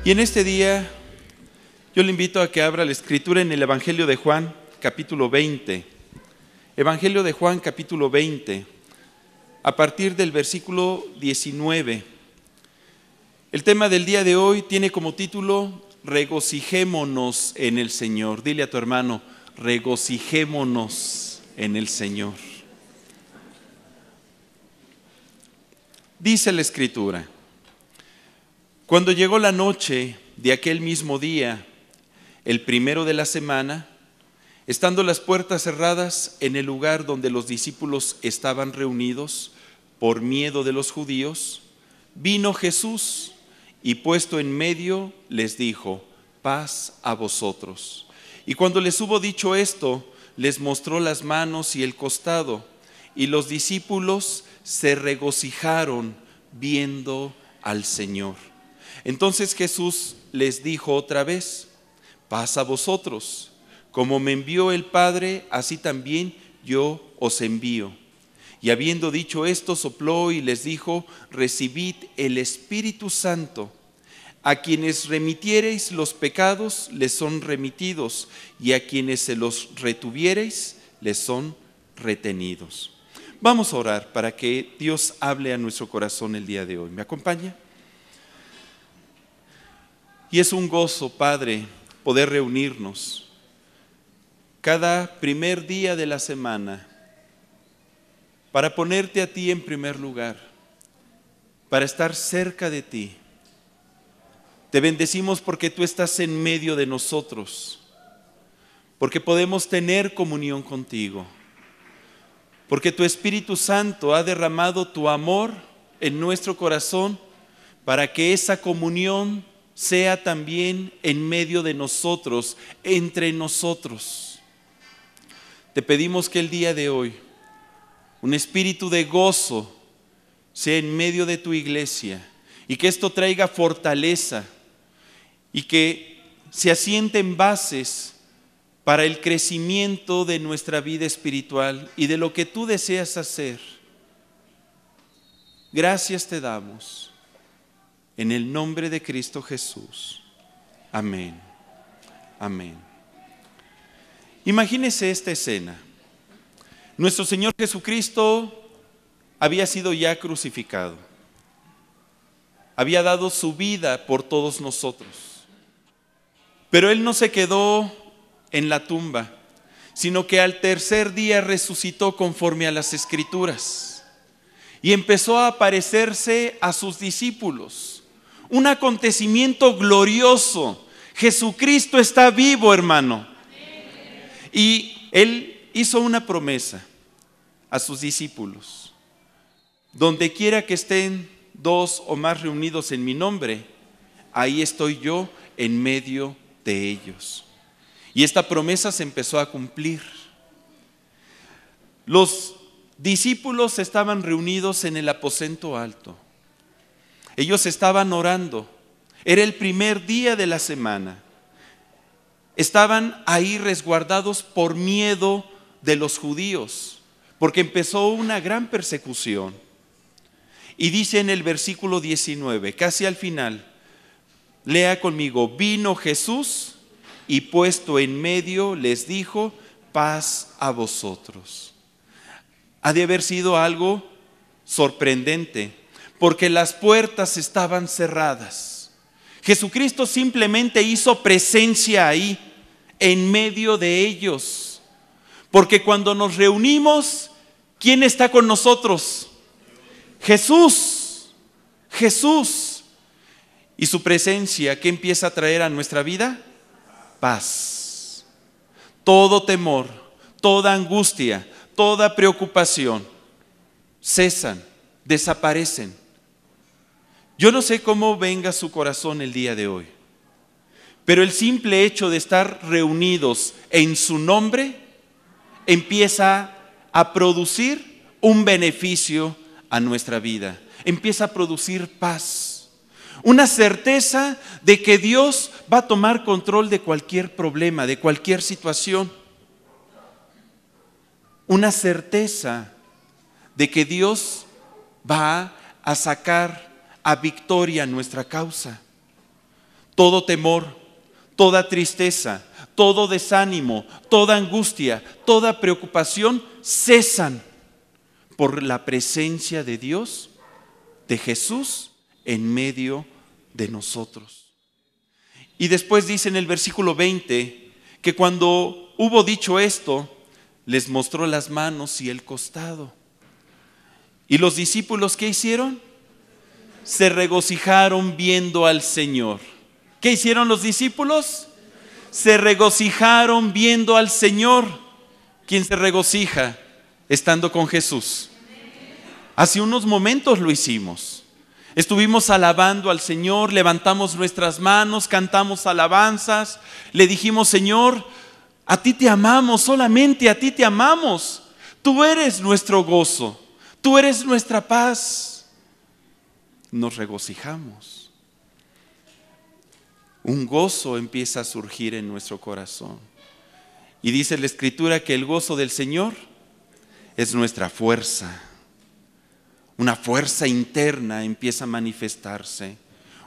Y en este día yo le invito a que abra la escritura en el Evangelio de Juan, capítulo 20. Evangelio de Juan, capítulo 20, a partir del versículo 19. El tema del día de hoy tiene como título Regocijémonos en el Señor. Dile a tu hermano, regocijémonos en el Señor. Dice la escritura: cuando llegó la noche de aquel mismo día, el primero de la semana, estando las puertas cerradas en el lugar donde los discípulos estaban reunidos por miedo de los judíos, vino Jesús y puesto en medio les dijo: paz a vosotros. Y cuando les hubo dicho esto, les mostró las manos y el costado, y los discípulos se regocijaron viendo al Señor. Entonces Jesús les dijo otra vez: paz a vosotros. Como me envió el Padre, así también yo os envío. Y habiendo dicho esto, sopló y les dijo: recibid el Espíritu Santo. A quienes remitiereis los pecados, les son remitidos, y a quienes se los retuviereis, les son retenidos. Vamos a orar para que Dios hable a nuestro corazón el día de hoy. ¿Me acompaña? Y es un gozo, Padre, poder reunirnos cada primer día de la semana para ponerte a ti en primer lugar, para estar cerca de ti. Te bendecimos porque tú estás en medio de nosotros, porque podemos tener comunión contigo, porque tu Espíritu Santo ha derramado tu amor en nuestro corazón para que esa comunión sea también en medio de nosotros, entre nosotros. Te pedimos que el día de hoy un espíritu de gozo sea en medio de tu iglesia y que esto traiga fortaleza y que se asienten bases para el crecimiento de nuestra vida espiritual y de lo que tú deseas hacer. Gracias te damos. En el nombre de Cristo Jesús. Amén. Amén. Imagínese esta escena. Nuestro Señor Jesucristo había sido ya crucificado. Había dado su vida por todos nosotros. Pero Él no se quedó en la tumba, sino que al tercer día resucitó conforme a las Escrituras y empezó a aparecerse a sus discípulos. Un acontecimiento glorioso. Jesucristo está vivo, hermano. Y Él hizo una promesa a sus discípulos: donde quiera que estén dos o más reunidos en mi nombre, ahí estoy yo en medio de ellos. Y esta promesa se empezó a cumplir. Los discípulos estaban reunidos en el aposento alto. Ellos estaban orando. Era el primer día de la semana. Estaban ahí resguardados por miedo de los judíos, porque empezó una gran persecución. Y dice en el versículo 19, casi al final, lea conmigo: vino Jesús y puesto en medio les dijo: paz a vosotros. Ha de haber sido algo sorprendente, porque las puertas estaban cerradas. Jesucristo simplemente hizo presencia ahí, en medio de ellos. Porque cuando nos reunimos, ¿quién está con nosotros? Jesús. Jesús. Y su presencia, ¿qué empieza a traer a nuestra vida? Paz. Todo temor, toda angustia, toda preocupación cesan, desaparecen. Yo no sé cómo venga su corazón el día de hoy, pero el simple hecho de estar reunidos en su nombre empieza a producir un beneficio a nuestra vida. Empieza a producir paz, una certeza de que Dios va a tomar control de cualquier problema, de cualquier situación. Una certeza de que Dios va a sacar a victoria nuestra causa. todo temor, toda tristeza, todo desánimo, toda angustia, toda preocupación cesan por la presencia de Dios, de Jesús, en medio de nosotros. Y después dice en el versículo 20 que cuando hubo dicho esto, les mostró las manos y el costado. ¿Y los discípulos qué hicieron? Se regocijaron viendo al Señor. ¿Qué hicieron los discípulos? Se regocijaron viendo al Señor. ¿Quién se regocija estando con Jesús? Hace unos momentos lo hicimos. Estuvimos alabando al Señor, levantamos nuestras manos, cantamos alabanzas, le dijimos: Señor, a ti te amamos, solamente a ti te amamos. Tú eres nuestro gozo, tú eres nuestra paz. Nos regocijamos. Un gozo empieza a surgir en nuestro corazón. Y dice la Escritura que el gozo del Señor es nuestra fuerza. Una fuerza interna empieza a manifestarse.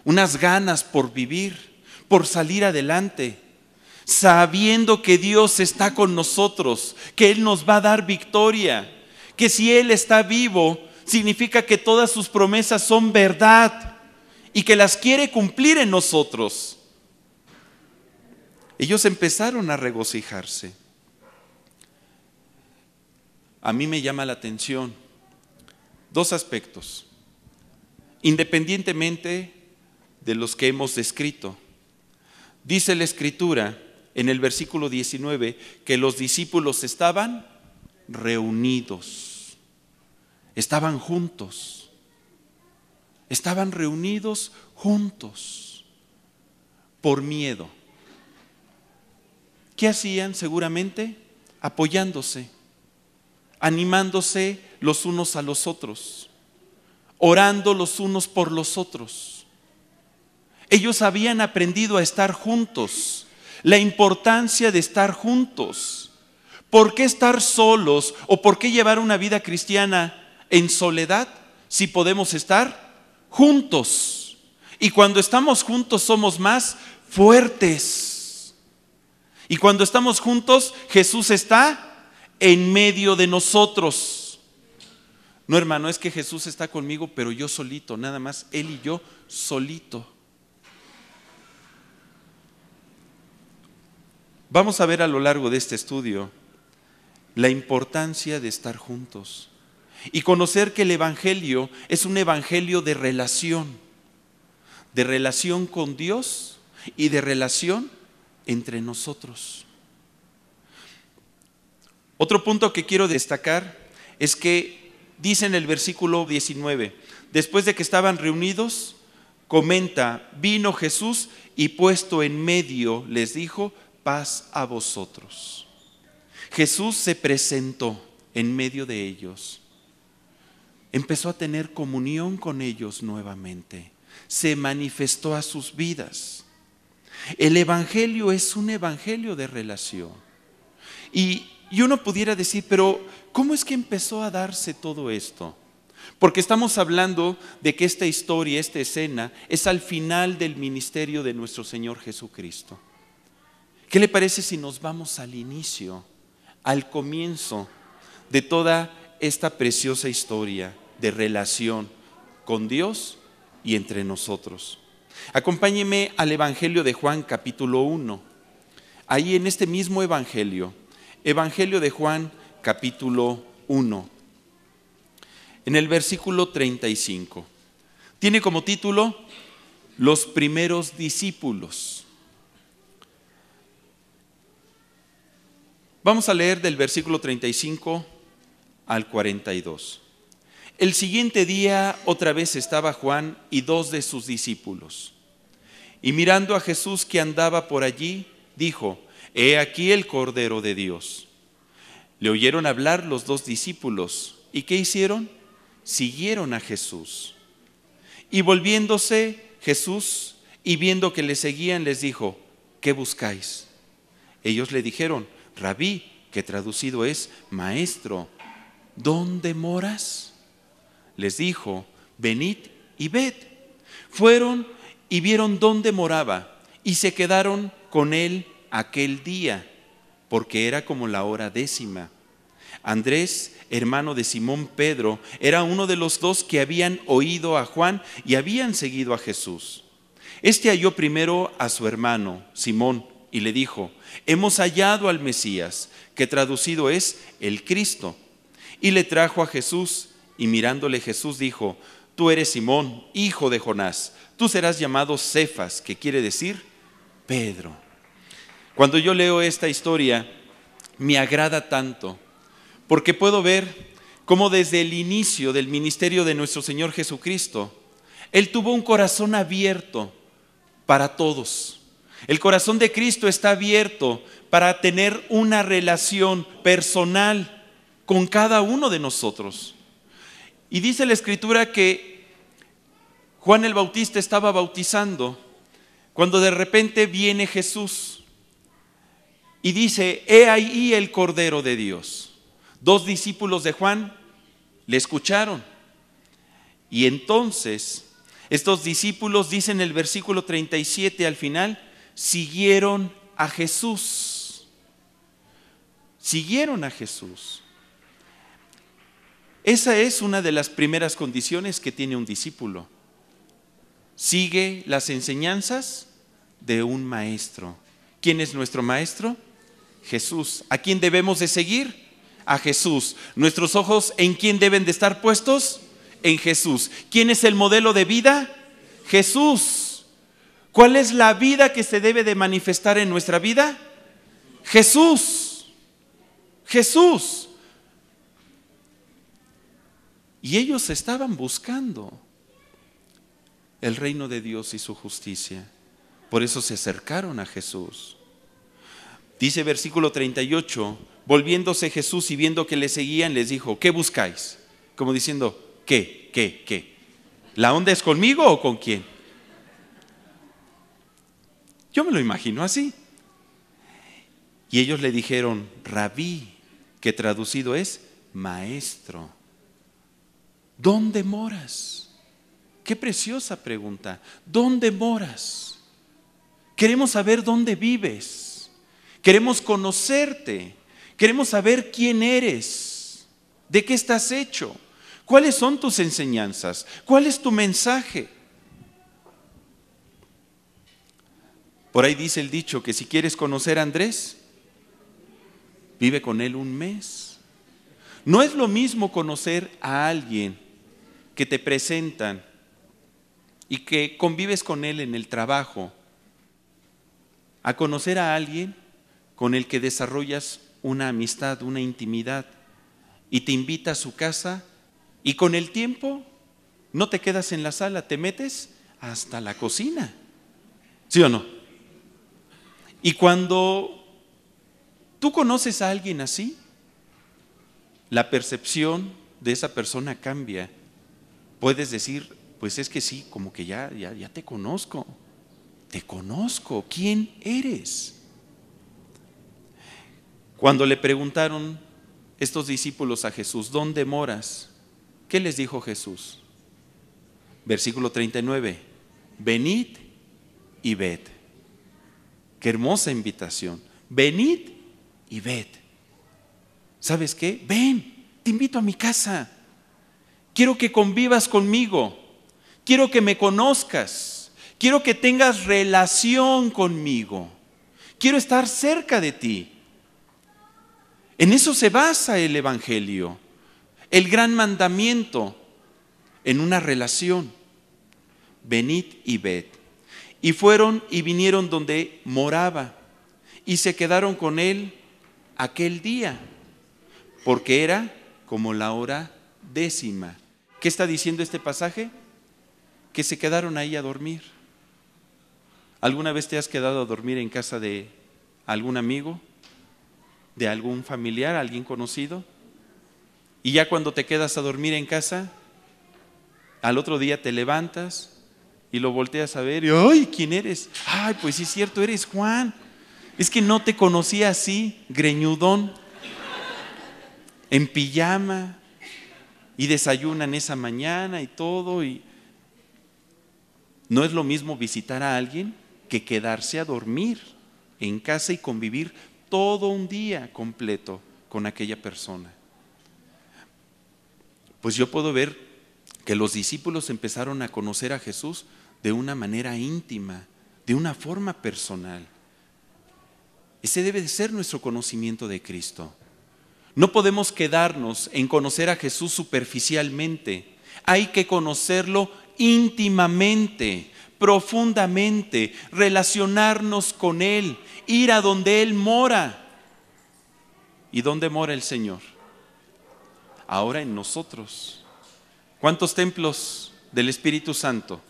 Unas ganas por vivir, por salir adelante, sabiendo que Dios está con nosotros, que Él nos va a dar victoria, que si Él está vivo, significa que todas sus promesas son verdad y que las quiere cumplir en nosotros. Ellos empezaron a regocijarse. A mí me llama la atención dos aspectos, independientemente de los que hemos descrito. Dice la Escritura en el versículo 19 que los discípulos estaban reunidos, estaban juntos, estaban reunidos juntos por miedo. ¿Qué hacían? Seguramente apoyándose, animándose los unos a los otros, orando los unos por los otros. Ellos habían aprendido a estar juntos, la importancia de estar juntos. ¿Por qué estar solos o por qué llevar una vida cristiana en soledad si podemos estar juntos? Y cuando estamos juntos somos más fuertes. Y cuando estamos juntos, Jesús está en medio de nosotros. No, hermano, es que Jesús está conmigo, pero yo solito, nada más Él y yo solito. Vamos a ver a lo largo de este estudio la importancia de estar juntos y conocer que el Evangelio es un evangelio de relación con Dios y de relación entre nosotros. Otro punto que quiero destacar es que dice en el versículo 19, después de que estaban reunidos, comenta: vino Jesús y puesto en medio les dijo: paz a vosotros. Jesús se presentó en medio de ellos, empezó a tener comunión con ellos nuevamente, se manifestó a sus vidas. El evangelio es un evangelio de relación. Y uno pudiera decir, pero ¿cómo es que empezó a darse todo esto? Porque estamos hablando de que esta historia, esta escena, es al final del ministerio de nuestro Señor Jesucristo. ¿Qué le parece si nos vamos al inicio, al comienzo de toda esta preciosa historia de relación con Dios y entre nosotros? Acompáñeme al Evangelio de Juan, capítulo 1. Ahí en este mismo Evangelio de Juan, capítulo 1, en el versículo 35. Tiene como título: Los primeros discípulos. Vamos a leer del versículo 35 al 42. El siguiente día otra vez estaba Juan y dos de sus discípulos. Y mirando a Jesús que andaba por allí, dijo: He aquí el Cordero de Dios. Le oyeron hablar los dos discípulos. ¿Y qué hicieron? Siguieron a Jesús. Y volviéndose Jesús y viendo que le seguían, les dijo: ¿qué buscáis? Ellos le dijeron: Rabí, que traducido es maestro, ¿dónde moras? Les dijo: venid y ved. Fueron y vieron dónde moraba y se quedaron con él aquel día, porque era como la hora 10. Andrés, hermano de Simón Pedro, era uno de los dos que habían oído a Juan y habían seguido a Jesús. Este halló primero a su hermano, Simón, y le dijo: hemos hallado al Mesías, que traducido es el Cristo. Y le trajo a Jesús, y mirándole Jesús dijo: tú eres Simón, hijo de Jonás, tú serás llamado Cefas, que quiere decir Pedro. Cuando yo leo esta historia, me agrada tanto, porque puedo ver cómo desde el inicio del ministerio de nuestro Señor Jesucristo, Él tuvo un corazón abierto para todos. El corazón de Cristo está abierto para tener una relación personal con cada uno de nosotros. Y dice la Escritura que Juan el Bautista estaba bautizando cuando de repente viene Jesús y dice: he ahí el Cordero de Dios. 2 discípulos de Juan le escucharon, y entonces estos discípulos, dicen el versículo 37 al final, siguieron a Jesús. Siguieron a Jesús. Esa es una de las primeras condiciones que tiene un discípulo. Sigue las enseñanzas de un maestro. ¿Quién es nuestro maestro? Jesús. ¿A quién debemos de seguir? A Jesús. ¿Nuestros ojos en quién deben de estar puestos? En Jesús. ¿Quién es el modelo de vida? Jesús. ¿Cuál es la vida que se debe de manifestar en nuestra vida? Jesús. Jesús. Y ellos estaban buscando el reino de Dios y su justicia. Por eso se acercaron a Jesús. Dice versículo 38, volviéndose Jesús y viendo que le seguían, les dijo: ¿qué buscáis? Como diciendo: ¿Qué? ¿La onda es conmigo o con quién? Yo me lo imagino así. Y ellos le dijeron: Rabí, que traducido es maestro, ¿dónde moras? Qué preciosa pregunta. ¿Dónde moras? Queremos saber dónde vives. Queremos conocerte. Queremos saber quién eres. ¿De qué estás hecho? ¿Cuáles son tus enseñanzas? ¿Cuál es tu mensaje? Por ahí dice el dicho que si quieres conocer a Andrés, vive con él un mes. No es lo mismo conocer a alguien que te presentan y que convives con él en el trabajo, a conocer a alguien con el que desarrollas una amistad, una intimidad, y te invita a su casa, y con el tiempo no te quedas en la sala, te metes hasta la cocina. ¿Sí o no? Y cuando tú conoces a alguien así, la percepción de esa persona cambia. Puedes decir: pues es que sí, como que ya te conozco. Te conozco, ¿quién eres? Cuando le preguntaron estos discípulos a Jesús: ¿dónde moras? ¿Qué les dijo Jesús? Versículo 39, venid y ved. Qué hermosa invitación. Venid y ved. ¿Sabes qué? Ven, te invito a mi casa. Quiero que convivas conmigo. Quiero que me conozcas. Quiero que tengas relación conmigo. Quiero estar cerca de ti. En eso se basa el Evangelio. El gran mandamiento, en una relación. Venid y ved. Y fueron y vinieron donde moraba, y se quedaron con él aquel día, porque era como la hora 10. ¿Qué está diciendo este pasaje? Que se quedaron ahí a dormir. ¿Alguna vez te has quedado a dormir en casa de algún amigo, de algún familiar, alguien conocido? Y ya cuando te quedas a dormir en casa, al otro día te levantas y lo volteas a ver y ¡ay! ¿Quién eres? Ay, pues sí es cierto, eres Juan. Es que no te conocía así, greñudón, en pijama, y desayunan esa mañana y todo. Y no es lo mismo visitar a alguien que quedarse a dormir en casa y convivir todo un día completo con aquella persona. Pues yo puedo ver que los discípulos empezaron a conocer a Jesús de una manera íntima, de una forma personal. Ese debe de ser nuestro conocimiento de Cristo. No podemos quedarnos en conocer a Jesús superficialmente. Hay que conocerlo íntimamente, profundamente, relacionarnos con Él, ir a donde Él mora. ¿Y dónde mora el Señor? Ahora en nosotros. ¿Cuántos templos del Espíritu Santo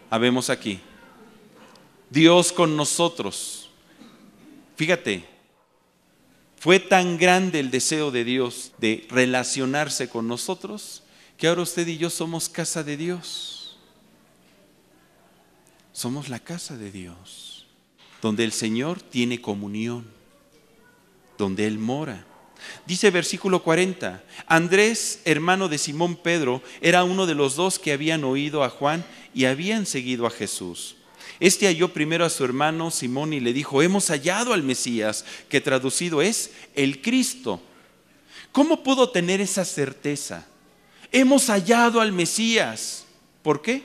habemos aquí? Dios con nosotros. Fíjate, fue tan grande el deseo de Dios de relacionarse con nosotros que ahora usted y yo somos casa de Dios. Somos la casa de Dios, donde el Señor tiene comunión, donde Él mora. Dice versículo 40, Andrés, hermano de Simón Pedro, era uno de los dos que habían oído a Juan y habían seguido a Jesús. Este halló primero a su hermano Simón y le dijo: hemos hallado al Mesías, que traducido es el Cristo. ¿Cómo pudo tener esa certeza? Hemos hallado al Mesías. ¿Por qué?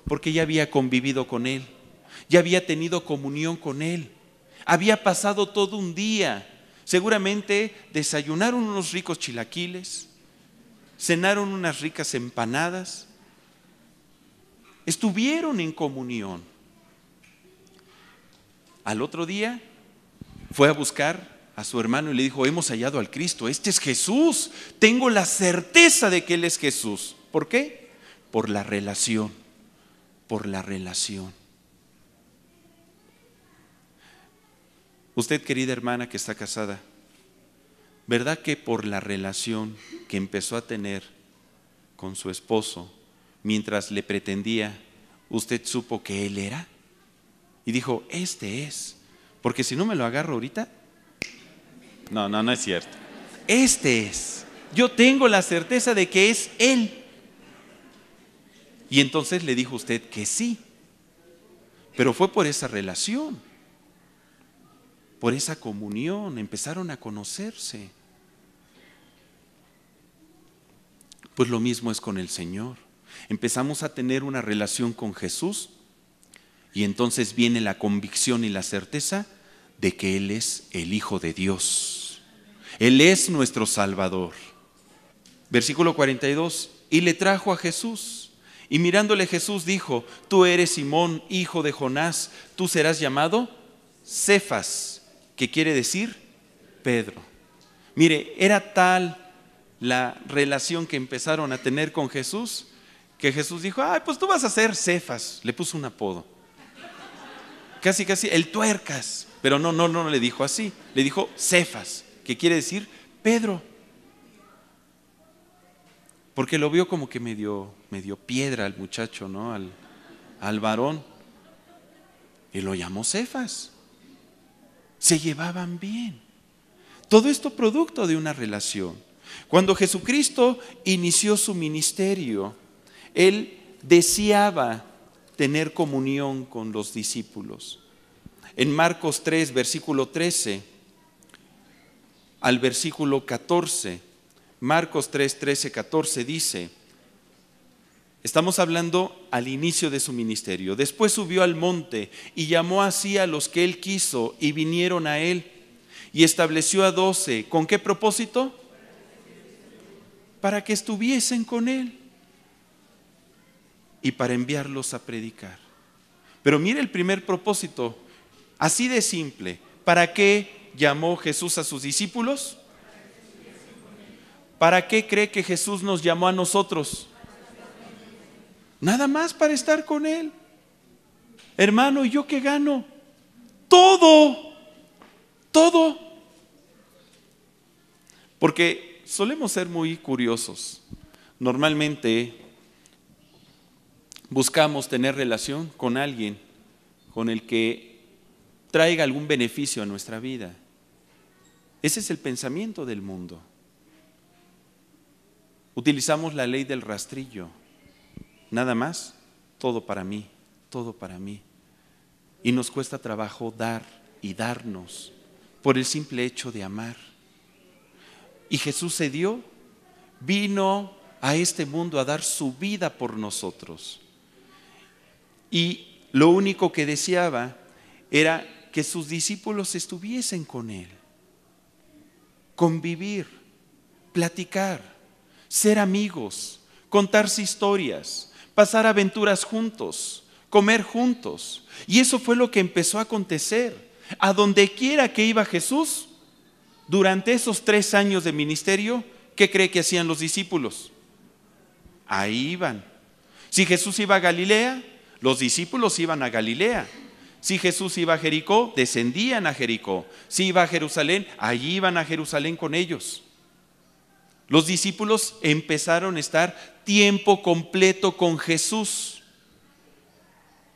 Porque ya había convivido con Él, ya había tenido comunión con Él, había pasado todo un día. Seguramente desayunaron unos ricos chilaquiles, cenaron unas ricas empanadas, estuvieron en comunión. Al otro día fue a buscar a su hermano y le dijo: hemos hallado al Cristo, este es Jesús, tengo la certeza de que Él es Jesús. ¿Por qué? Por la relación, por la relación. Usted, querida hermana que está casada, ¿verdad que por la relación que empezó a tener con su esposo mientras le pretendía, usted supo que Él era? Y dijo: este es, porque si no me lo agarro ahorita, no es cierto. Este es, yo tengo la certeza de que es Él. Y entonces le dijo usted que sí, pero fue por esa relación, por esa comunión, empezaron a conocerse. Pues lo mismo es con el Señor. Empezamos a tener una relación con Jesús y entonces viene la convicción y la certeza de que Él es el Hijo de Dios. Él es nuestro Salvador. Versículo 42, y le trajo a Jesús. Y mirándole Jesús dijo: tú eres Simón, hijo de Jonás, tú serás llamado Cefas, que quiere decir Pedro. Mire, era tal la relación que empezaron a tener con Jesús, que Jesús dijo: ay, pues tú vas a ser Cefas. Le puso un apodo. Casi el tuercas. Pero no le dijo así. Le dijo Cefas, que quiere decir Pedro. Porque lo vio como que medio piedra al muchacho, ¿no? Al varón. Y lo llamó Cefas. Se llevaban bien. Todo esto producto de una relación. Cuando Jesucristo inició su ministerio, Él deseaba tener comunión con los discípulos. En Marcos 3, versículo 13 al versículo 14, Marcos 3, 13, 14 dice, estamos hablando al inicio de su ministerio. Después subió al monte y llamó así a los que Él quiso y vinieron a Él, y estableció a 12. ¿Con qué propósito? Para que estuviesen con Él y para enviarlos a predicar. Pero mire el primer propósito, así de simple. ¿Para qué llamó Jesús a sus discípulos? ¿Para qué cree que Jesús nos llamó a nosotros? Nada más para estar con Él. Hermano, ¿y yo qué gano? Todo. Porque solemos ser muy curiosos. Normalmente buscamos tener relación con alguien con el que traiga algún beneficio a nuestra vida. Ese es el pensamiento del mundo. Utilizamos la ley del rastrillo. Nada más, todo para mí, todo para mí. Y nos cuesta trabajo dar y darnos por el simple hecho de amar. Y Jesús se dio, vino a este mundo a dar su vida por nosotros. Y lo único que deseaba era que sus discípulos estuviesen con Él. Convivir, platicar, ser amigos, contarse historias, pasar aventuras juntos, comer juntos. Y eso fue lo que empezó a acontecer. A donde quiera que iba Jesús, durante esos 3 años de ministerio, ¿qué cree que hacían los discípulos? Ahí iban. Si Jesús iba a Galilea, los discípulos iban a Galilea. Si Jesús iba a Jericó, descendían a Jericó. Si iba a Jerusalén, allí iban a Jerusalén con ellos. Los discípulos empezaron a estar tiempo completo con Jesús.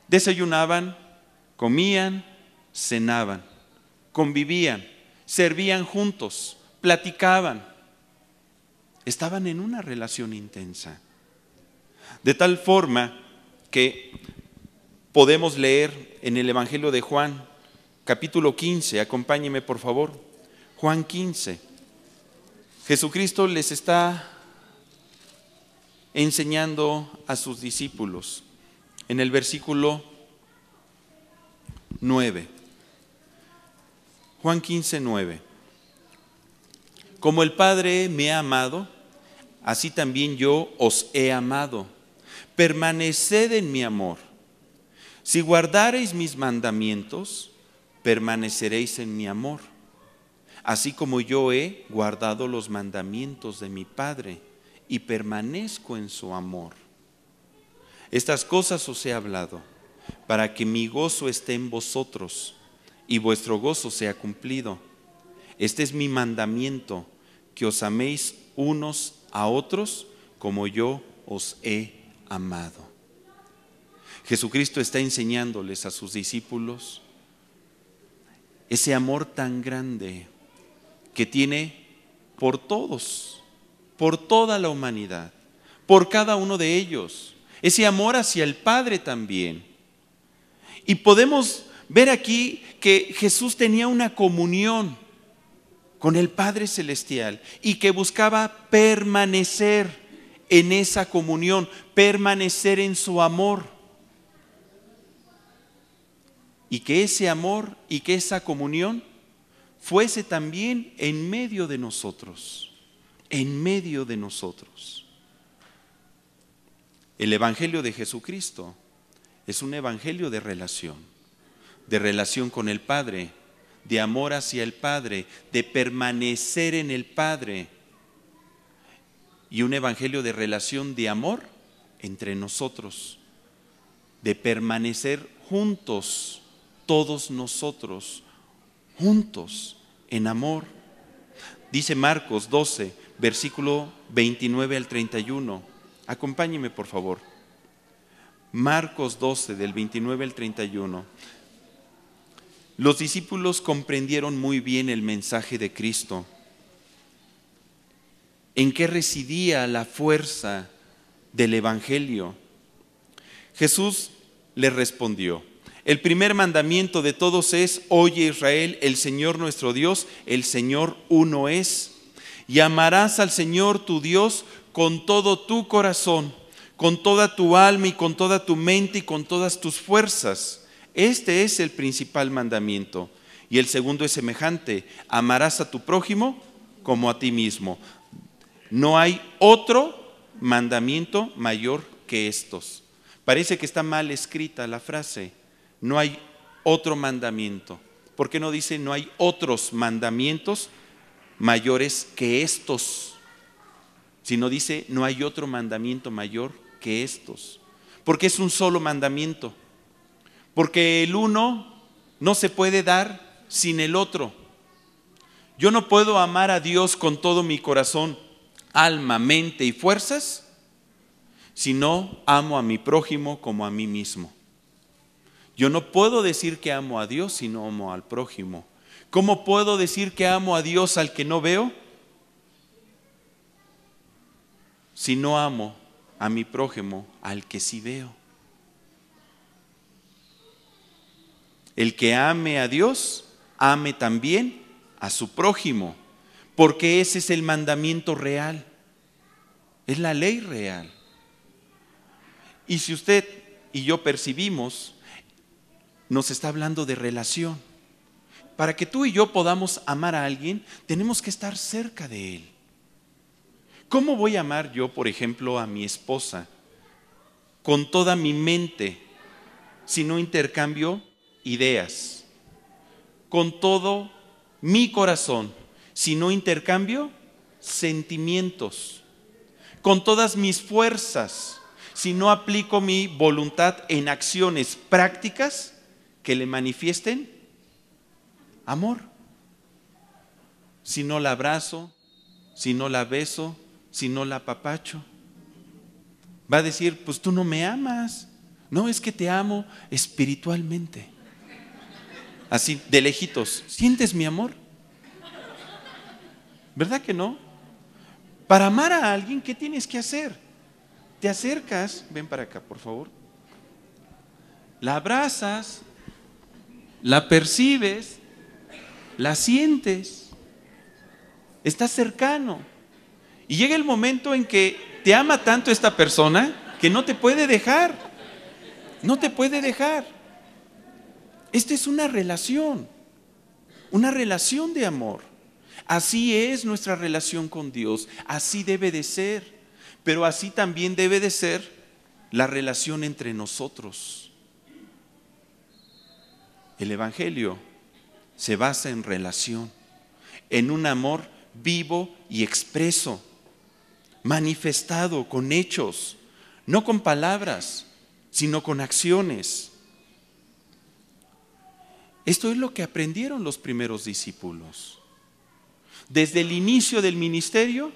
Desayunaban, comían, cenaban, convivían, servían juntos, platicaban. Estaban en una relación intensa. De tal forma que podemos leer en el Evangelio de Juan, capítulo 15, acompáñeme por favor, Juan 15. Jesucristo les está enseñando a sus discípulos en el versículo 9. Juan 15, 9. Como el Padre me ha amado, así también yo os he amado. Permaneced en mi amor. Si guardareis mis mandamientos, permaneceréis en mi amor, así como yo he guardado los mandamientos de mi Padre y permanezco en su amor. Estas cosas os he hablado, para que mi gozo esté en vosotros y vuestro gozo sea cumplido. Este es mi mandamiento, que os améis unos a otros como yo os he amado. Jesucristo está enseñándoles a sus discípulos ese amor tan grande que tiene por todos, por toda la humanidad, por cada uno de ellos. Ese amor hacia el Padre también. Y podemos ver aquí que Jesús tenía una comunión con el Padre Celestial y que buscaba permanecer en esa comunión, permanecer en su amor. Y que ese amor y que esa comunión fuese también en medio de nosotros, en medio de nosotros. El Evangelio de Jesucristo es un evangelio de relación con el Padre, de amor hacia el Padre, de permanecer en el Padre, y un evangelio de relación de amor entre nosotros, de permanecer juntos, todos nosotros, juntos en amor. Dice Marcos 12, versículo 29 al 31. Acompáñeme por favor. Marcos 12, del 29 al 31. Los discípulos comprendieron muy bien el mensaje de Cristo. ¿En qué residía la fuerza del Evangelio? Jesús les respondió: el primer mandamiento de todos es: oye Israel, el Señor nuestro Dios, el Señor uno es. Y amarás al Señor tu Dios con todo tu corazón, con toda tu alma y con toda tu mente y con todas tus fuerzas. Este es el principal mandamiento. Y el segundo es semejante: amarás a tu prójimo como a ti mismo. No hay otro mandamiento mayor que estos. Parece que está mal escrita la frase. No hay otro mandamiento. ¿Por qué no dice no hay otros mandamientos mayores que estos? Sino dice no hay otro mandamiento mayor que estos. Porque es un solo mandamiento. Porque el uno no se puede dar sin el otro. Yo no puedo amar a Dios con todo mi corazón, alma, mente y fuerzas si no amo a mi prójimo como a mí mismo. Yo no puedo decir que amo a Dios si no amo al prójimo. ¿Cómo puedo decir que amo a Dios al que no veo si no amo a mi prójimo al que sí veo? El que ame a Dios, ame también a su prójimo, porque ese es el mandamiento real, es la ley real. Y si usted y yo percibimos, nos está hablando de relación. Para que tú y yo podamos amar a alguien, tenemos que estar cerca de él. ¿Cómo voy a amar yo, por ejemplo, a mi esposa con toda mi mente si no intercambio ideas? Con todo mi corazón si no intercambio sentimientos? Con todas mis fuerzas si no aplico mi voluntad en acciones prácticas que le manifiesten amor. Si no la abrazo, si no la beso, si no la apapacho, va a decir, pues tú no me amas. No, es que te amo espiritualmente. Así, de lejitos, ¿sientes mi amor? ¿Verdad que no? Para amar a alguien, ¿qué tienes que hacer? Te acercas, ven para acá, por favor. La abrazas, la percibes, la sientes, estás cercano. Y llega el momento en que te ama tanto esta persona que no te puede dejar. No te puede dejar. Esta es una relación de amor. Así es nuestra relación con Dios, así debe de ser, pero así también debe de ser la relación entre nosotros. El Evangelio se basa en relación, en un amor vivo y expreso, manifestado con hechos, no con palabras, sino con acciones. Esto es lo que aprendieron los primeros discípulos. Desde el inicio del ministerio,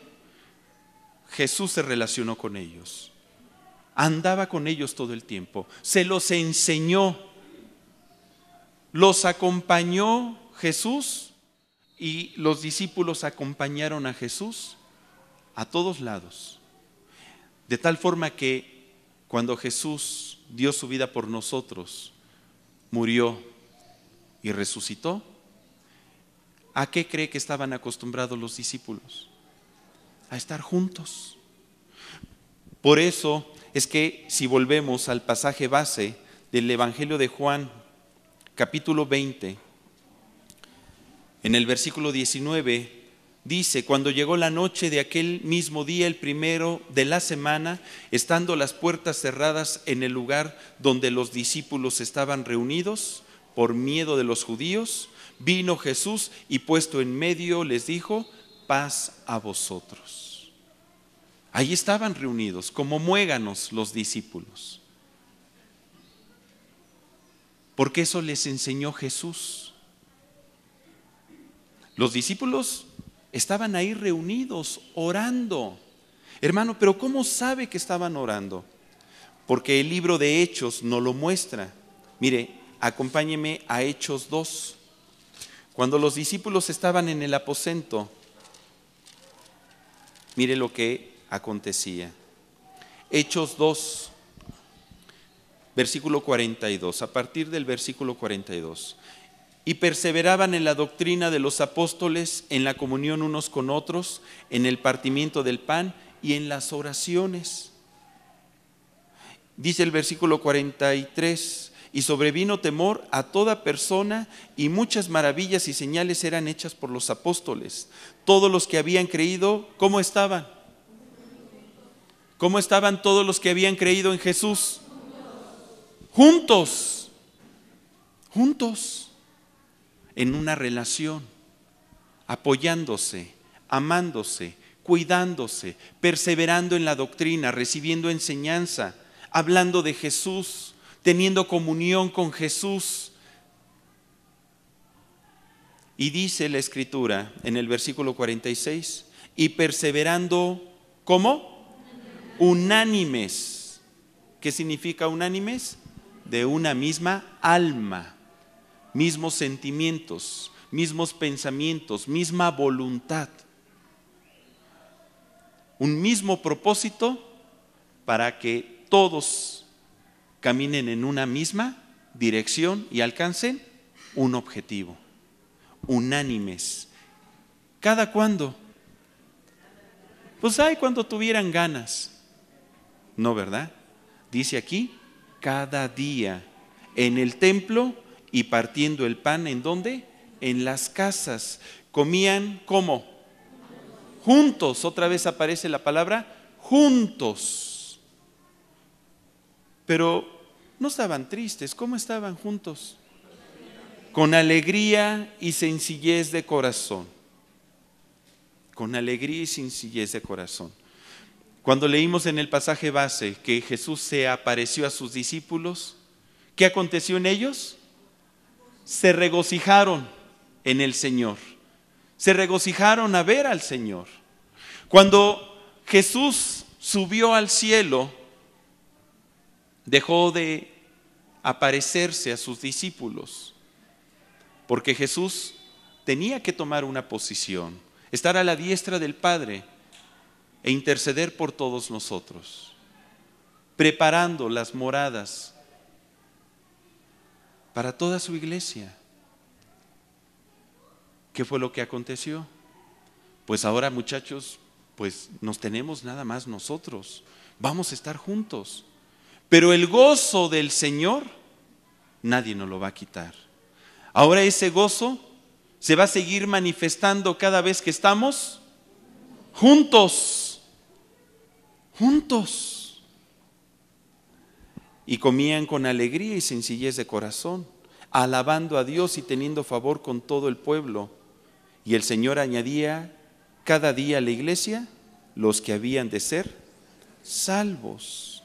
Jesús se relacionó con ellos. Andaba con ellos todo el tiempo. Se los enseñó. Los acompañó Jesús y los discípulos acompañaron a Jesús a todos lados. De tal forma que cuando Jesús dio su vida por nosotros, murió y resucitó, ¿a qué cree que estaban acostumbrados los discípulos? A estar juntos. Por eso es que si volvemos al pasaje base del Evangelio de Juan, capítulo 20, en el versículo 19, dice, cuando llegó la noche de aquel mismo día, el primero de la semana, estando las puertas cerradas en el lugar donde los discípulos estaban reunidos, por miedo de los judíos, vino Jesús y puesto en medio les dijo, paz a vosotros. Ahí estaban reunidos como muéganos los discípulos, porque eso les enseñó Jesús. Los discípulos estaban ahí reunidos, orando. Hermano, pero ¿cómo sabe que estaban orando? Porque el libro de Hechos nos lo muestra. Mire, acompáñeme a Hechos 2. Cuando los discípulos estaban en el aposento, mire lo que acontecía. Hechos 2, versículo 42, a partir del versículo 42. Y perseveraban en la doctrina de los apóstoles, en la comunión unos con otros, en el partimiento del pan y en las oraciones. Dice el versículo 43, y sobrevino temor a toda persona, y muchas maravillas y señales eran hechas por los apóstoles. Todos los que habían creído, ¿cómo estaban? ¿Cómo estaban todos los que habían creído en Jesús? Juntos, juntos, en una relación, apoyándose, amándose, cuidándose, perseverando en la doctrina, recibiendo enseñanza, hablando de Jesús, teniendo comunión con Jesús. Y dice la Escritura en el versículo 46, y perseverando, ¿cómo? Unánimes. ¿Qué significa unánimes? De una misma alma, mismos sentimientos, mismos pensamientos, misma voluntad. Un mismo propósito para que todos caminen en una misma dirección y alcancen un objetivo, unánimes. ¿Cada cuándo? Pues hay cuando tuvieran ganas. No, ¿verdad? Dice aquí, cada día en el templo y partiendo el pan, ¿en dónde? En las casas. Comían, ¿cómo? Juntos. Otra vez aparece la palabra juntos. Pero no estaban tristes. ¿Cómo estaban juntos? Con alegría y sencillez de corazón. Con alegría y sencillez de corazón. Cuando leímos en el pasaje base que Jesús se apareció a sus discípulos, ¿qué aconteció en ellos? Se regocijaron en el Señor. Se regocijaron a ver al Señor. Cuando Jesús subió al cielo, dejó de aparecerse a sus discípulos, porque Jesús tenía que tomar una posición, estar a la diestra del Padre e interceder por todos nosotros, preparando las moradas para toda su iglesia. ¿Qué fue lo que aconteció? Pues ahora, muchachos, pues nos tenemos nada más nosotros. Vamos a estar juntos. Pero el gozo del Señor, nadie nos lo va a quitar. Ahora ese gozo se va a seguir manifestando cada vez que estamos juntos. Juntos. Y comían con alegría y sencillez de corazón, alabando a Dios y teniendo favor con todo el pueblo. Y el Señor añadía cada día a la iglesia los que habían de ser salvos.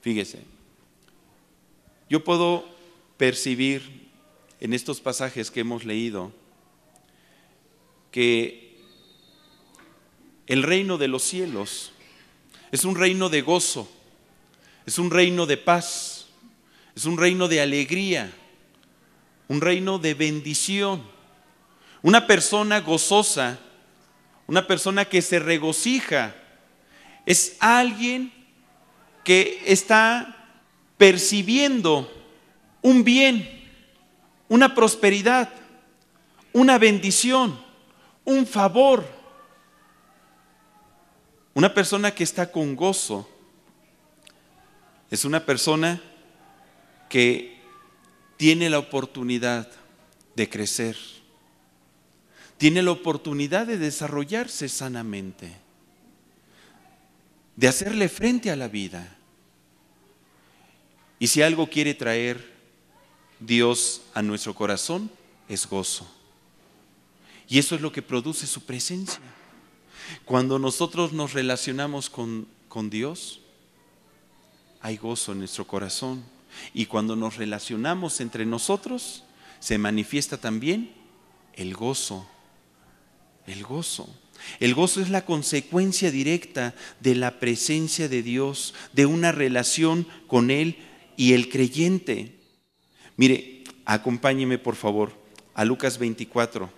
Fíjese, yo puedo percibir en estos pasajes que hemos leído que el reino de los cielos es un reino de gozo, es un reino de paz, es un reino de alegría, un reino de bendición. Una persona gozosa, una persona que se regocija, es alguien que está percibiendo un bien, una prosperidad, una bendición, un favor. Una persona que está con gozo es una persona que tiene la oportunidad de crecer, tiene la oportunidad de desarrollarse sanamente, de hacerle frente a la vida. Y si algo quiere traer Dios a nuestro corazón, es gozo. Y eso es lo que produce su presencia. Cuando nosotros nos relacionamos con Dios, hay gozo en nuestro corazón. Y cuando nos relacionamos entre nosotros, se manifiesta también el gozo. El gozo. El gozo es la consecuencia directa de la presencia de Dios, de una relación con Él y el creyente. Mire, acompáñeme por favor a Lucas 24,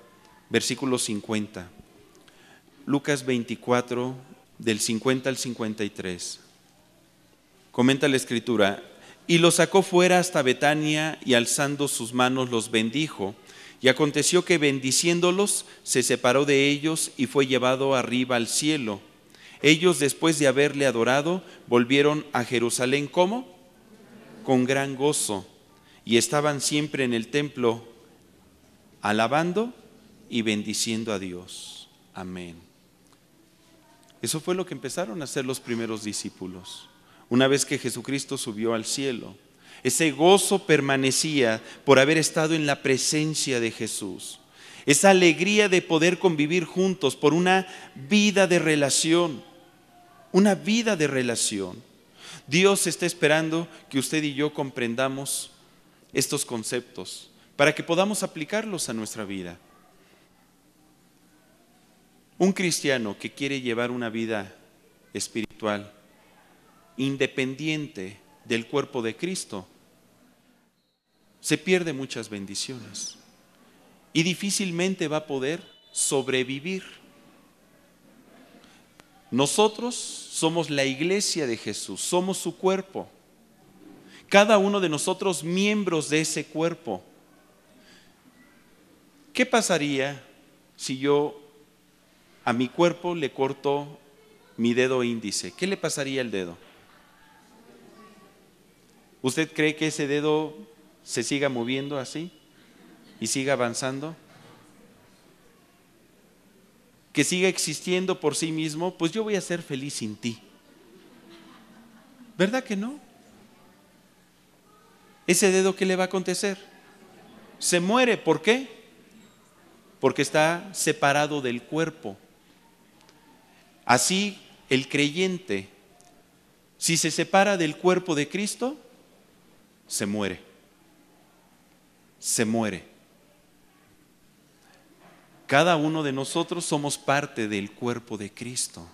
versículo 50. Lucas 24, del 50 al 53. Comenta la escritura: y los sacó fuera hasta Betania, y alzando sus manos los bendijo. Y aconteció que bendiciéndolos, se separó de ellos y fue llevado arriba al cielo. Ellos, después de haberle adorado, volvieron a Jerusalén, ¿cómo? Con gran gozo. Y estaban siempre en el templo, alabando y bendiciendo a Dios. Amén. Eso fue lo que empezaron a hacer los primeros discípulos. Una vez que Jesucristo subió al cielo, ese gozo permanecía por haber estado en la presencia de Jesús. Esa alegría de poder convivir juntos por una vida de relación. Una vida de relación. Dios está esperando que usted y yo comprendamos estos conceptos para que podamos aplicarlos a nuestra vida. Un cristiano que quiere llevar una vida espiritual independiente del cuerpo de Cristo, se pierde muchas bendiciones y difícilmente va a poder sobrevivir. Nosotros somos la iglesia de Jesús, somos su cuerpo. Cada uno de nosotros miembros de ese cuerpo. ¿Qué pasaría si yo a mi cuerpo le corto mi dedo índice? ¿Qué le pasaría al dedo? ¿Usted cree que ese dedo se siga moviendo así y siga avanzando? ¿Que siga existiendo por sí mismo? Pues yo voy a ser feliz sin ti. ¿Verdad que no? ¿Ese dedo qué le va a acontecer? Se muere. ¿Por qué? Porque está separado del cuerpo. Así el creyente, si se separa del cuerpo de Cristo, se muere. Se muere. Cada uno de nosotros somos parte del cuerpo de Cristo.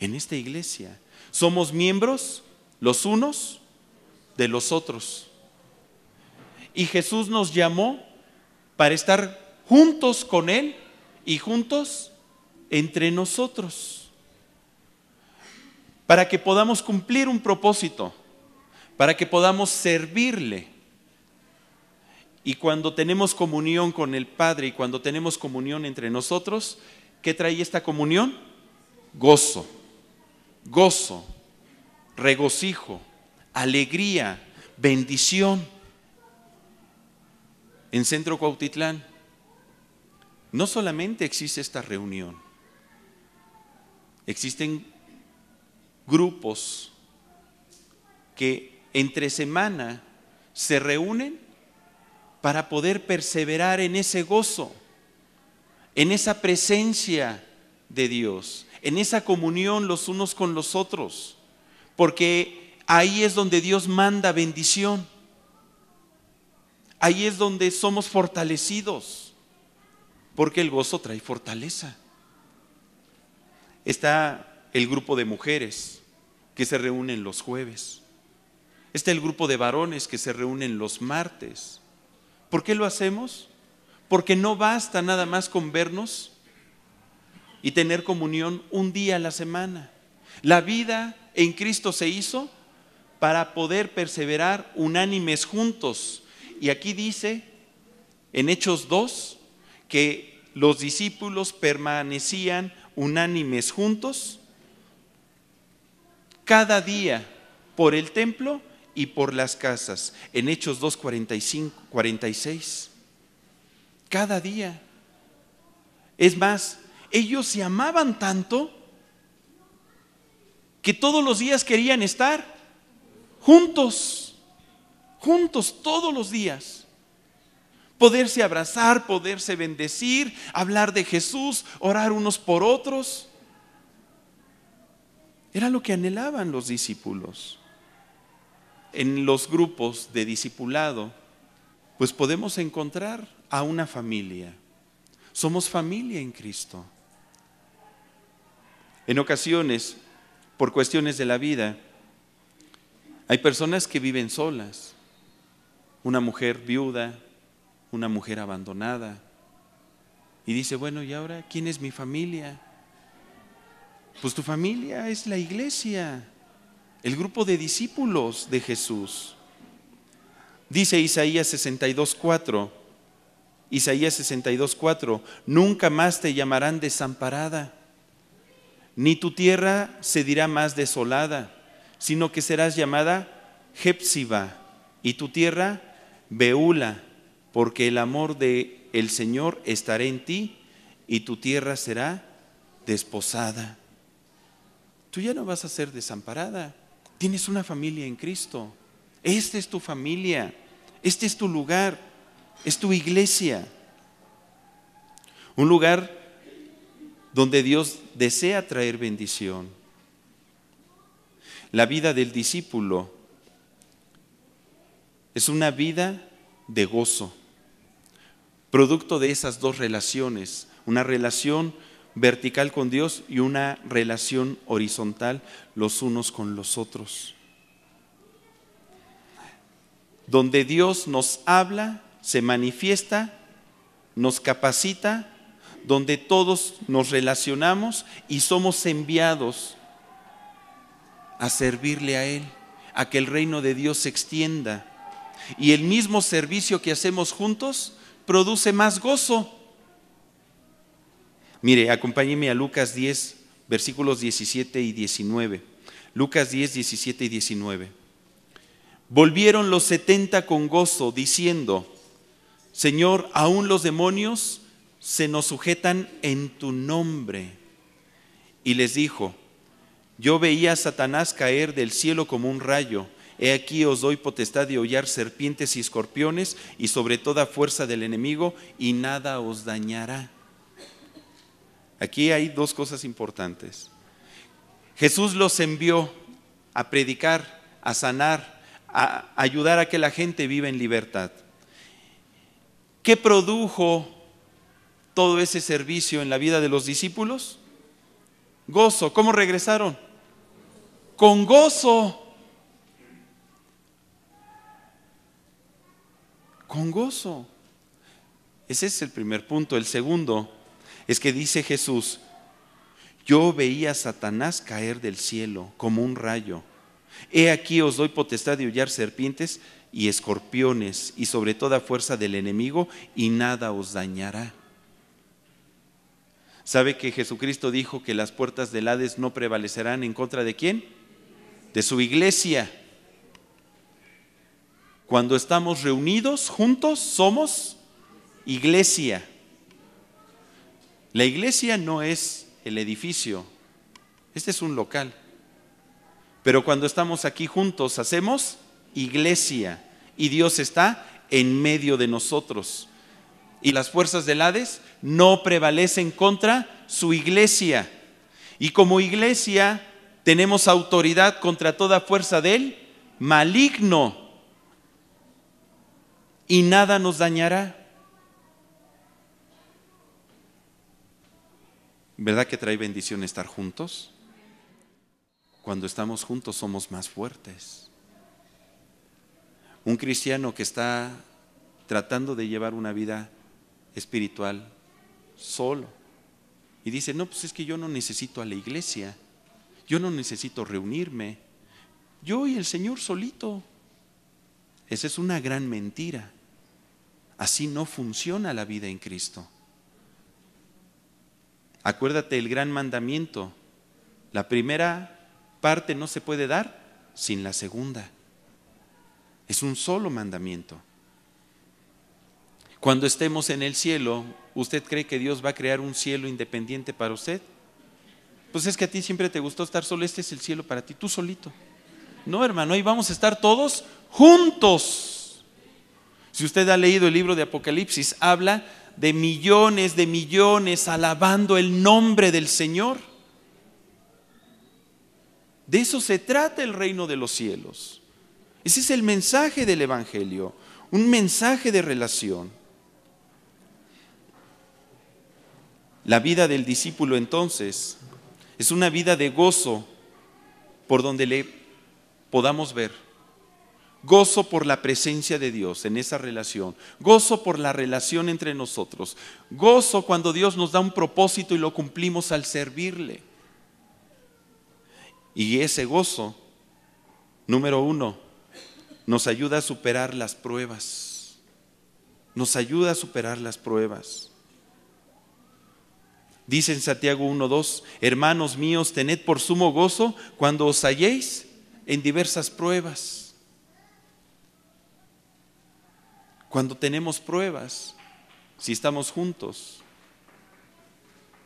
En esta iglesia somos miembros los unos de los otros. Y Jesús nos llamó para estar juntos con Él y juntos entre nosotros, para que podamos cumplir un propósito, para que podamos servirle. Y cuando tenemos comunión con el Padre y cuando tenemos comunión entre nosotros, ¿qué trae esta comunión? Gozo, gozo, regocijo, alegría, bendición. En Centro Cuautitlán no solamente existe esta reunión, existen grupos que entre semana se reúnen para poder perseverar en ese gozo, en esa presencia de Dios, en esa comunión los unos con los otros, porque ahí es donde Dios manda bendición, ahí es donde somos fortalecidos, porque el gozo trae fortaleza. Está el grupo de mujeres que se reúnen los jueves, está el grupo de varones que se reúnen los martes. ¿Por qué lo hacemos? Porque no basta nada más con vernos y tener comunión un día a la semana. La vida en Cristo se hizo para poder perseverar unánimes juntos. Y aquí dice en Hechos 2 que los discípulos permanecían unánimes juntos cada día por el templo y por las casas. En Hechos 2, 45, 46. Cada día. Es más, ellos se amaban tanto que todos los días querían estar juntos, juntos todos los días. Poderse abrazar, poderse bendecir, hablar de Jesús, orar unos por otros. Era lo que anhelaban los discípulos. En los grupos de discipulado, pues podemos encontrar a una familia. Somos familia en Cristo. En ocasiones, por cuestiones de la vida, hay personas que viven solas. Una mujer viuda, una mujer abandonada. Y dice, bueno, ¿y ahora quién es mi familia? Pues tu familia es la iglesia, el grupo de discípulos de Jesús. Dice Isaías 62:4, Isaías 62:4, nunca más te llamarán desamparada, ni tu tierra se dirá más desolada, sino que serás llamada Jepsiba, y tu tierra Beula, porque el amor de el Señor estará en ti, y tu tierra será desposada. Tú ya no vas a ser desamparada. Tienes una familia en Cristo. Esta es tu familia. Este es tu lugar. Es tu iglesia. Un lugar donde Dios desea traer bendición. La vida del discípulo es una vida de gozo, producto de esas dos relaciones, una relación vertical con Dios y una relación horizontal los unos con los otros. Donde Dios nos habla, se manifiesta, nos capacita, donde todos nos relacionamos y somos enviados a servirle a Él, a que el reino de Dios se extienda. Y el mismo servicio que hacemos juntos produce más gozo. Mire, acompáñeme a Lucas 10, versículos 17 y 19. Lucas 10, 17 y 19. Volvieron los 70 con gozo, diciendo: Señor, aún los demonios se nos sujetan en tu nombre. Y les dijo: Yo veía a Satanás caer del cielo como un rayo. He aquí os doy potestad de hollar serpientes y escorpiones y sobre toda fuerza del enemigo, y nada os dañará. Aquí hay dos cosas importantes. Jesús los envió a predicar, a sanar, a ayudar a que la gente viva en libertad. ¿Qué produjo todo ese servicio en la vida de los discípulos? Gozo. ¿Cómo regresaron? Con gozo. Con gozo. Ese es el primer punto. El segundo es que dice Jesús: yo veía a Satanás caer del cielo como un rayo. He aquí os doy potestad de hollar serpientes y escorpiones y sobre toda fuerza del enemigo, y nada os dañará. ¿Sabe que Jesucristo dijo que las puertas del Hades no prevalecerán en contra de quién? De su iglesia. Cuando estamos reunidos juntos somos iglesia. La iglesia no es el edificio, este es un local. Pero cuando estamos aquí juntos hacemos iglesia, y Dios está en medio de nosotros. Y las fuerzas del Hades no prevalecen contra su iglesia. Y como iglesia tenemos autoridad contra toda fuerza del maligno, y nada nos dañará. ¿Verdad que trae bendición estar juntos? Cuando estamos juntos somos más fuertes. Un cristiano que está tratando de llevar una vida espiritual solo y dice: no, pues es que yo no necesito a la iglesia, yo no necesito reunirme, yo y el Señor solito. Esa es una gran mentira. Así no funciona la vida en Cristo. Acuérdate el gran mandamiento: la primera parte no se puede dar sin la segunda. Es un solo mandamiento. Cuando estemos en el cielo, ¿usted cree que Dios va a crear un cielo independiente para usted? Pues es que a ti siempre te gustó estar solo. Este es el cielo para ti, tú solito. No, hermano, ahí vamos a estar todos juntos. Si usted ha leído el libro de Apocalipsis, habla de millones alabando el nombre del Señor. De eso se trata el reino de los cielos. Ese es el mensaje del Evangelio, un mensaje de relación. La vida del discípulo entonces es una vida de gozo por donde le podamos ver. Gozo por la presencia de Dios en esa relación. Gozo por la relación entre nosotros. Gozo cuando Dios nos da un propósito y lo cumplimos al servirle. Y ese gozo, número uno, nos ayuda a superar las pruebas. Nos ayuda a superar las pruebas. Dice en Santiago 1:2: hermanos míos, tened por sumo gozo cuando os halléis en diversas pruebas. Cuando tenemos pruebas, si estamos juntos,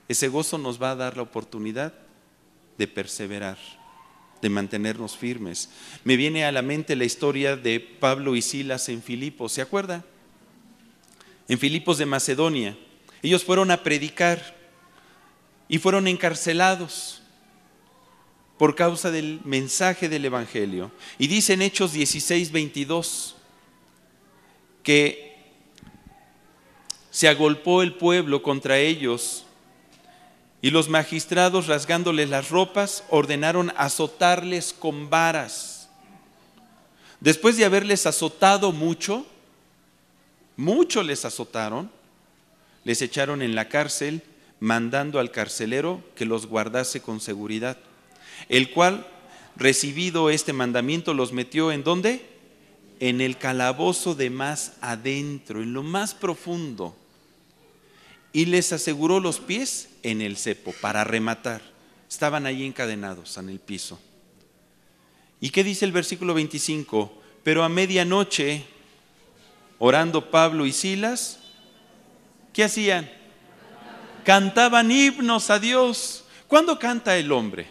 ese gozo nos va a dar la oportunidad de perseverar, de mantenernos firmes. Me viene a la mente la historia de Pablo y Silas en Filipos, ¿se acuerda? En Filipos de Macedonia. Ellos fueron a predicar y fueron encarcelados por causa del mensaje del Evangelio. Y dice en Hechos 16:22 que se agolpó el pueblo contra ellos, y los magistrados, rasgándoles las ropas, ordenaron azotarles con varas. Después de haberles azotado mucho les azotaron, les echaron en la cárcel, mandando al carcelero que los guardase con seguridad, el cual, recibido este mandamiento, los metió ¿en dónde? En el calabozo de más adentro, en lo más profundo. Y les aseguró los pies en el cepo, para rematar. Estaban ahí encadenados en el piso. ¿Y qué dice el versículo 25? Pero a medianoche, orando Pablo y Silas, ¿qué hacían? Cantaban himnos a Dios. ¿Cuándo canta el hombre?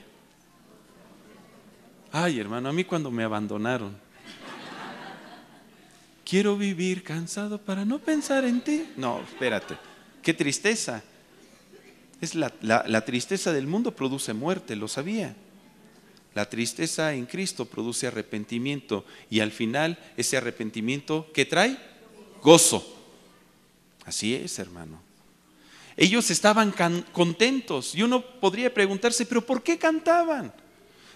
Ay, hermano, a mí cuando me abandonaron. Quiero vivir cansado para no pensar en ti. No, espérate. Qué tristeza. Es la tristeza del mundo produce muerte, lo sabía. La tristeza en Cristo produce arrepentimiento y al final ese arrepentimiento, ¿qué trae? Gozo. Así es, hermano. Ellos estaban contentos y uno podría preguntarse, ¿pero por qué cantaban?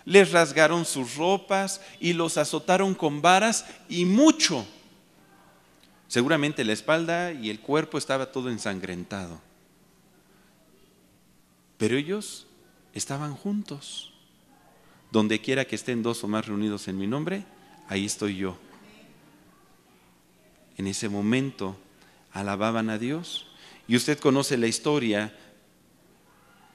Les rasgaron sus ropas y los azotaron con varas y mucho. Seguramente la espalda y el cuerpo estaba todo ensangrentado. Pero ellos estaban juntos. Donde quiera que estén dos o más reunidos en mi nombre, ahí estoy yo. En ese momento alababan a Dios. Y usted conoce la historia.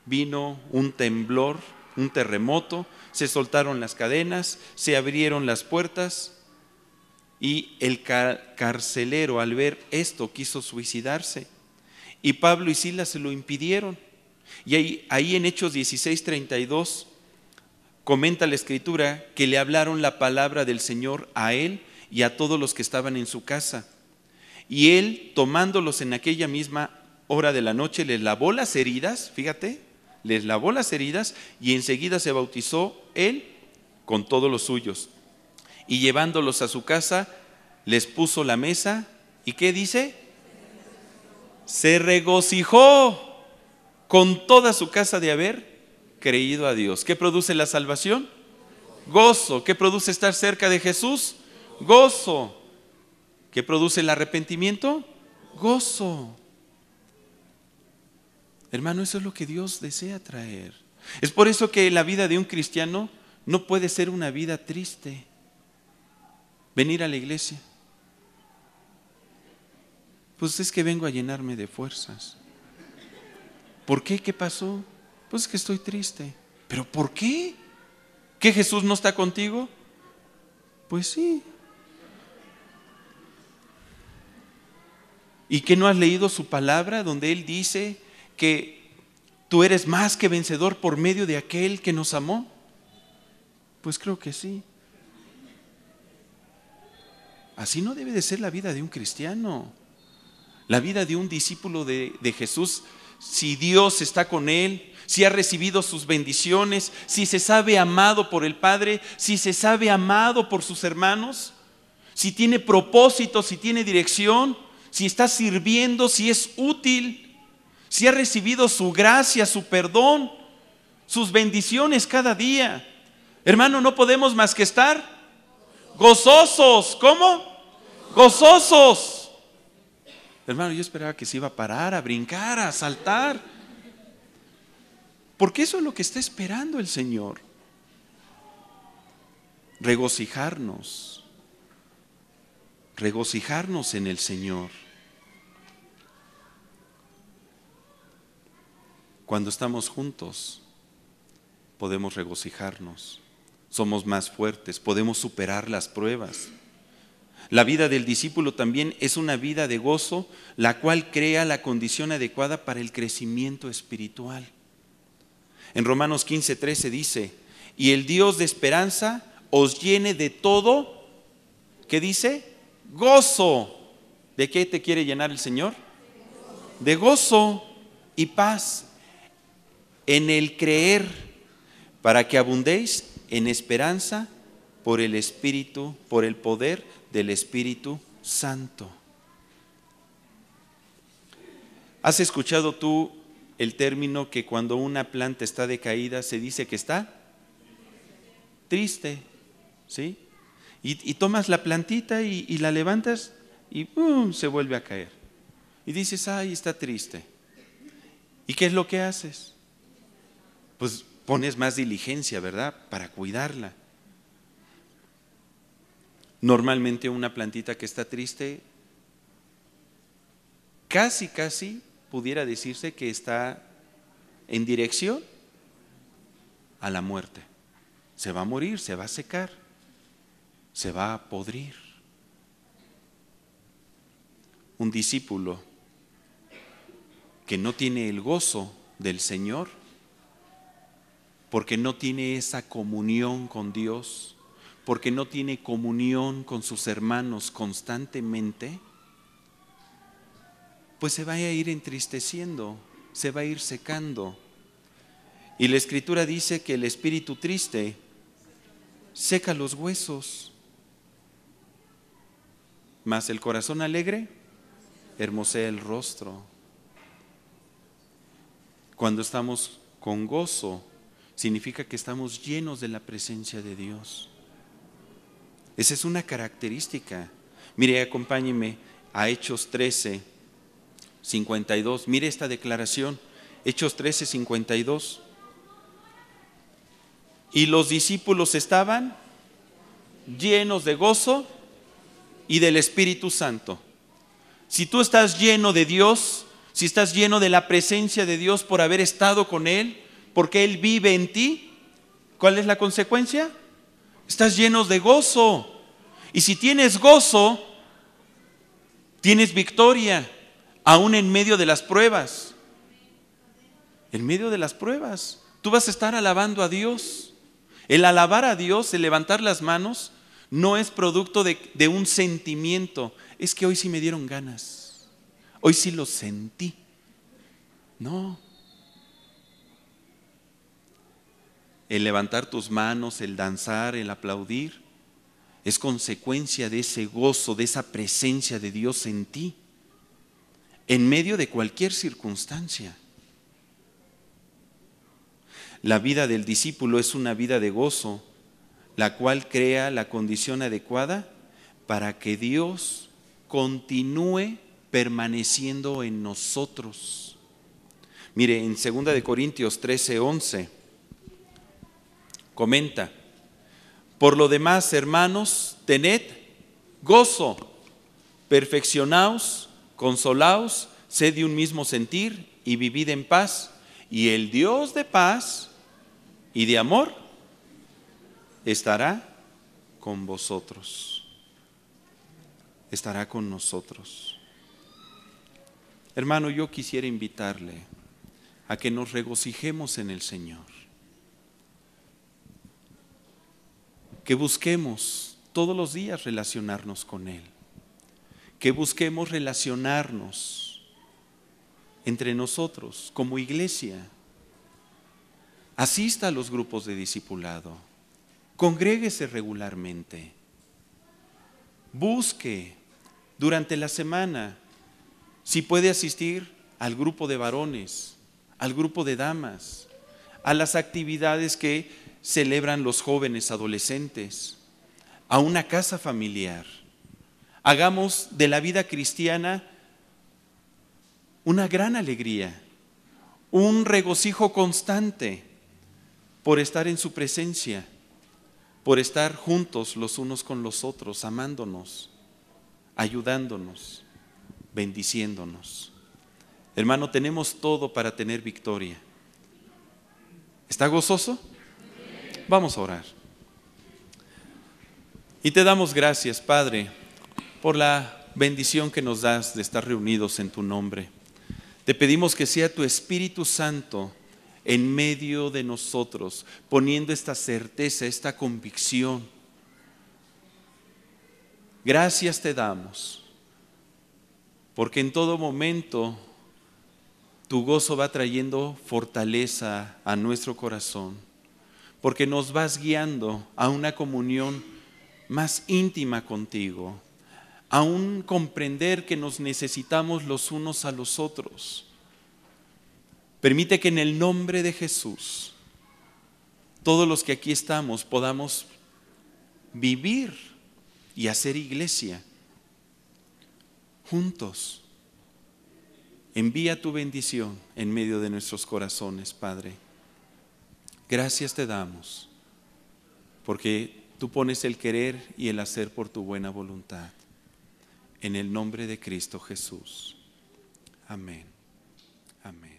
Vino un temblor, un terremoto, se soltaron las cadenas, se abrieron las puertas. Y el carcelero, al ver esto, quiso suicidarse. Y Pablo y Silas se lo impidieron. Y ahí en Hechos 16:32 comenta la Escritura que le hablaron la palabra del Señor a él y a todos los que estaban en su casa. Y él, tomándolos en aquella misma hora de la noche, les lavó las heridas, fíjate, les lavó las heridas y enseguida se bautizó él con todos los suyos. Y llevándolos a su casa, les puso la mesa. ¿Y qué dice? Se regocijó con toda su casa de haber creído a Dios. ¿Qué produce la salvación? Gozo. ¿Qué produce estar cerca de Jesús? Gozo. ¿Qué produce el arrepentimiento? Gozo. Hermano, eso es lo que Dios desea traer. Es por eso que la vida de un cristiano no puede ser una vida triste. Venir a la iglesia, pues es que vengo a llenarme de fuerzas. ¿Por qué? ¿Qué pasó? Pues es que estoy triste. ¿Pero por qué? ¿Que Jesús no está contigo? Pues sí. ¿Y que no has leído su palabra donde Él dice que tú eres más que vencedor por medio de aquel que nos amó? Pues creo que sí. Así no debe de ser la vida de un cristiano. La vida de un discípulo de Jesús, si Dios está con él, si ha recibido sus bendiciones, si se sabe amado por el Padre, si se sabe amado por sus hermanos, si tiene propósito, si tiene dirección, si está sirviendo, si es útil, si ha recibido su gracia, su perdón, sus bendiciones cada día. Hermano, no podemos más que estar gozosos. ¿Cómo? Gozosos. Hermano, yo esperaba que se iba a parar, a brincar, a saltar. Porque eso es lo que está esperando el Señor. Regocijarnos. Regocijarnos en el Señor. Cuando estamos juntos, podemos regocijarnos. Somos más fuertes, podemos superar las pruebas. La vida del discípulo también es una vida de gozo, la cual crea la condición adecuada para el crecimiento espiritual. En Romanos 15:13 dice, y el Dios de esperanza os llene de todo, ¿qué dice? Gozo. ¿De qué te quiere llenar el Señor? De gozo y paz en el creer, para que abundéis en esperanza por el Espíritu, por el poder del Espíritu Santo. ¿Has escuchado tú el término que cuando una planta está decaída se dice que está triste? ¿Sí? Y tomas la plantita y la levantas y ¡pum!, se vuelve a caer. Y dices, ay, está triste. ¿Y qué es lo que haces? Pues pones más diligencia, ¿verdad? Para cuidarla. Normalmente una plantita que está triste, casi pudiera decirse que está en dirección a la muerte. Se va a morir, se va a secar, se va a podrir. Un discípulo que no tiene el gozo del Señor, porque no tiene esa comunión con Dios, porque no tiene comunión con sus hermanos constantemente, pues se va a ir entristeciendo, se va a ir secando. Y la Escritura dice que el espíritu triste seca los huesos, mas el corazón alegre hermosea el rostro. Cuando estamos con gozo, significa que estamos llenos de la presencia de Dios. Esa es una característica. Mire, acompáñeme a Hechos 13, 52. Mire esta declaración, Hechos 13, 52. Y los discípulos estaban llenos de gozo y del Espíritu Santo. Si tú estás lleno de Dios, si estás lleno de la presencia de Dios por haber estado con Él, porque Él vive en ti, ¿cuál es la consecuencia? Estás llenos de gozo. Y si tienes gozo, tienes victoria, aún en medio de las pruebas. En medio de las pruebas, tú vas a estar alabando a Dios. El alabar a Dios, el levantar las manos, no es producto de un sentimiento. Es que hoy sí me dieron ganas, hoy sí lo sentí. No. El levantar tus manos, el danzar, el aplaudir, es consecuencia de ese gozo, de esa presencia de Dios en ti, en medio de cualquier circunstancia. La vida del discípulo es una vida de gozo, la cual crea la condición adecuada para que Dios continúe permaneciendo en nosotros. Mire, en 2 Corintios 13, 11, comenta: por lo demás, hermanos, tened gozo, perfeccionaos, consolaos, sed de un mismo sentir y vivid en paz. Y el Dios de paz y de amor estará con vosotros. Estará con nosotros. Hermano, yo quisiera invitarle a que nos regocijemos en el Señor. Que busquemos todos los días relacionarnos con Él. Que busquemos relacionarnos entre nosotros como iglesia. Asista a los grupos de discipulado. Congréguese regularmente. Busque durante la semana si puede asistir al grupo de varones, al grupo de damas, a las actividades que celebran los jóvenes adolescentes, a una casa familiar. Hagamos de la vida cristiana una gran alegría, un regocijo constante por estar en su presencia, por estar juntos los unos con los otros, amándonos, ayudándonos, bendiciéndonos. Hermano, tenemos todo para tener victoria. ¿Está gozoso? Vamos a orar. Y te damos gracias, Padre, por la bendición que nos das de estar reunidos en tu nombre. Te pedimos que sea tu Espíritu Santo en medio de nosotros, poniendo esta certeza, esta convicción. Gracias te damos, porque en todo momento tu gozo va trayendo fortaleza a nuestro corazón, porque nos vas guiando a una comunión más íntima contigo, a un comprender que nos necesitamos los unos a los otros. Permite que en el nombre de Jesús, todos los que aquí estamos podamos vivir y hacer iglesia juntos. Envía tu bendición en medio de nuestros corazones, Padre. Gracias te damos, porque Tú pones el querer y el hacer por tu buena voluntad. En el nombre de Cristo Jesús. Amén. Amén.